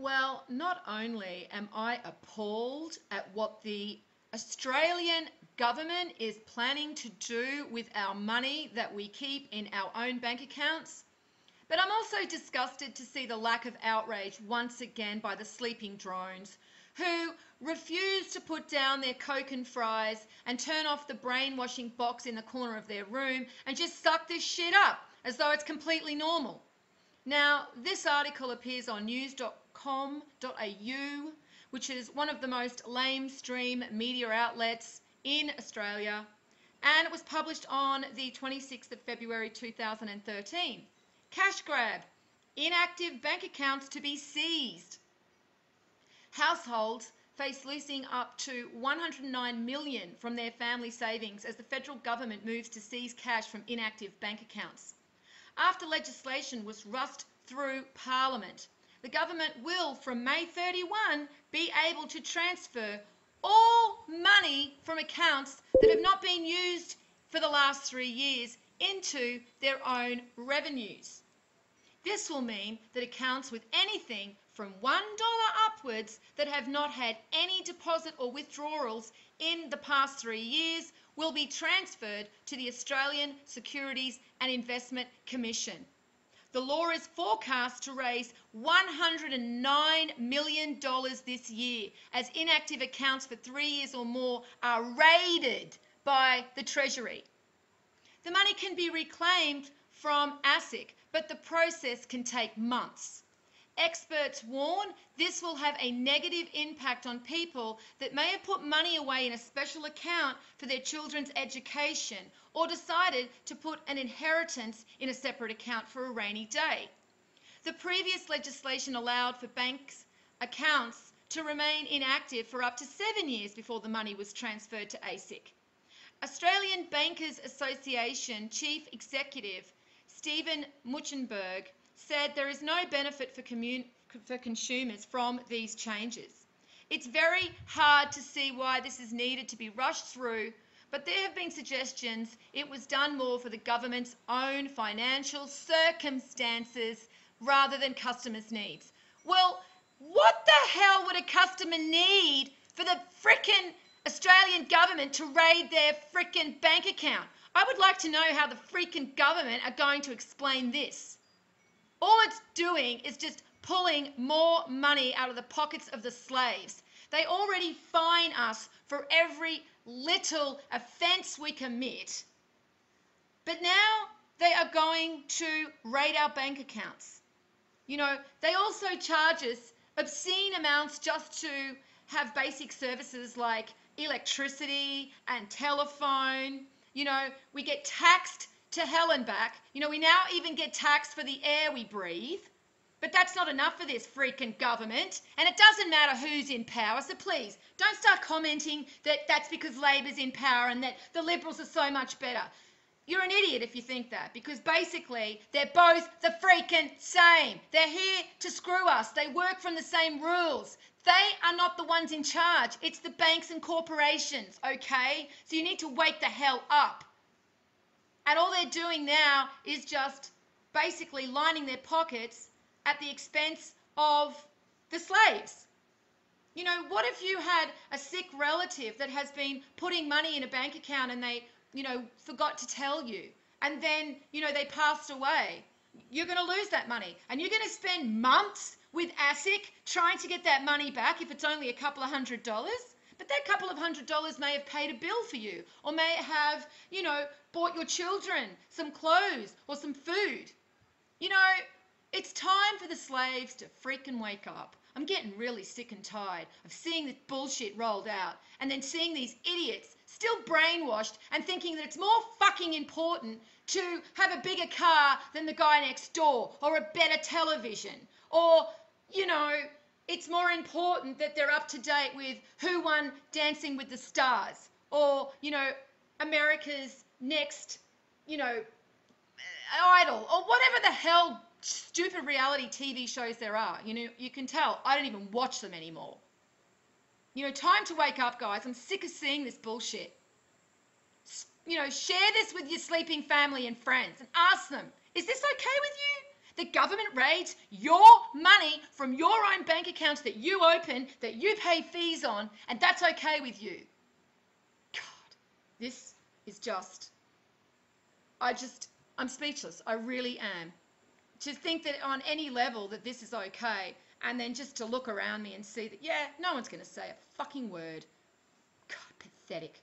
Well, not only am I appalled at what the Australian government is planning to do with our money that we keep in our own bank accounts, but I'm also disgusted to see the lack of outrage once again by the sleeping drones who refuse to put down their Coke and fries and turn off the brainwashing box in the corner of their room and just suck this shit up as though it's completely normal. Now, this article appears on news.com.au, which is one of the most lamestream media outlets in Australia, and it was published on the 26th of February 2013. Cash grab. Inactive bank accounts to be seized. Households face losing up to $109 million from their family savings as the federal government moves to seize cash from inactive bank accounts. After legislation was rushed through Parliament, the government will, from May 31, be able to transfer all money from accounts that have not been used for the last 3 years into their own revenues. This will mean that accounts with anything from $1 upwards that have not had any deposit or withdrawals in the past 3 years will be transferred to the Australian Securities and Investment Commission. The law is forecast to raise $109 million this year as inactive accounts for 3 years or more are raided by the Treasury. The money can be reclaimed from ASIC, but the process can take months. Experts warn this will have a negative impact on people that may have put money away in a special account for their children's education or decided to put an inheritance in a separate account for a rainy day. The previous legislation allowed for banks' accounts to remain inactive for up to 7 years before the money was transferred to ASIC. Australian Bankers Association Chief Executive Stephen Muchenberg said there is no benefit for consumers from these changes. It's very hard to see why this is needed to be rushed through, but there have been suggestions it was done more for the government's own financial circumstances rather than customers' needs. Well, what the hell would a customer need for the frickin' Australian government to raid their frickin' bank account? I would like to know how the frickin' government are going to explain this. All it's doing is just pulling more money out of the pockets of the slaves. They already fine us for every little offence we commit, but now they are going to raid our bank accounts. You know, they also charge us obscene amounts just to have basic services like electricity and telephone. You know, we get taxed to hell and back. You know, we now even get taxed for the air we breathe. But that's not enough for this freaking government. And it doesn't matter who's in power. So please, don't start commenting that that's because Labor's in power and that the Liberals are so much better. You're an idiot if you think that, because basically they're both the freaking same. They're here to screw us. They work from the same rules. They are not the ones in charge. It's the banks and corporations, okay? So you need to wake the hell up. And all they're doing now is just basically lining their pockets at the expense of the slaves. You know, what if you had a sick relative that has been putting money in a bank account and they, you know, forgot to tell you, and then, you know, they passed away? You're going to lose that money, and you're going to spend months with ASIC trying to get that money back if it's only a couple of $100. But that couple of $100 may have paid a bill for you, or may have, you know, bought your children some clothes or some food. You know, it's time for the slaves to freaking wake up. I'm getting really sick and tired of seeing this bullshit rolled out and then seeing these idiots still brainwashed and thinking that it's more fucking important to have a bigger car than the guy next door, or a better television, or, you know, it's more important that they're up to date with who won Dancing with the Stars, or, you know, America's Next, you know, Idol, or whatever the hell stupid reality TV shows there are. You know, you can tell I don't even watch them anymore. You know, time to wake up, guys. I'm sick of seeing this bullshit. You know, share this with your sleeping family and friends and ask them, is this okay with you? The government raids your money from from your own bank accounts that you open, that you pay fees on, and that's okay with you. God, this is just, I'm speechless. I really am. To think that on any level that this is okay, and then just to look around me and see that, yeah, no one's going to say a fucking word. God, pathetic.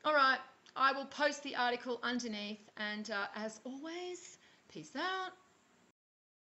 All right, I will post the article underneath, and as always, peace out.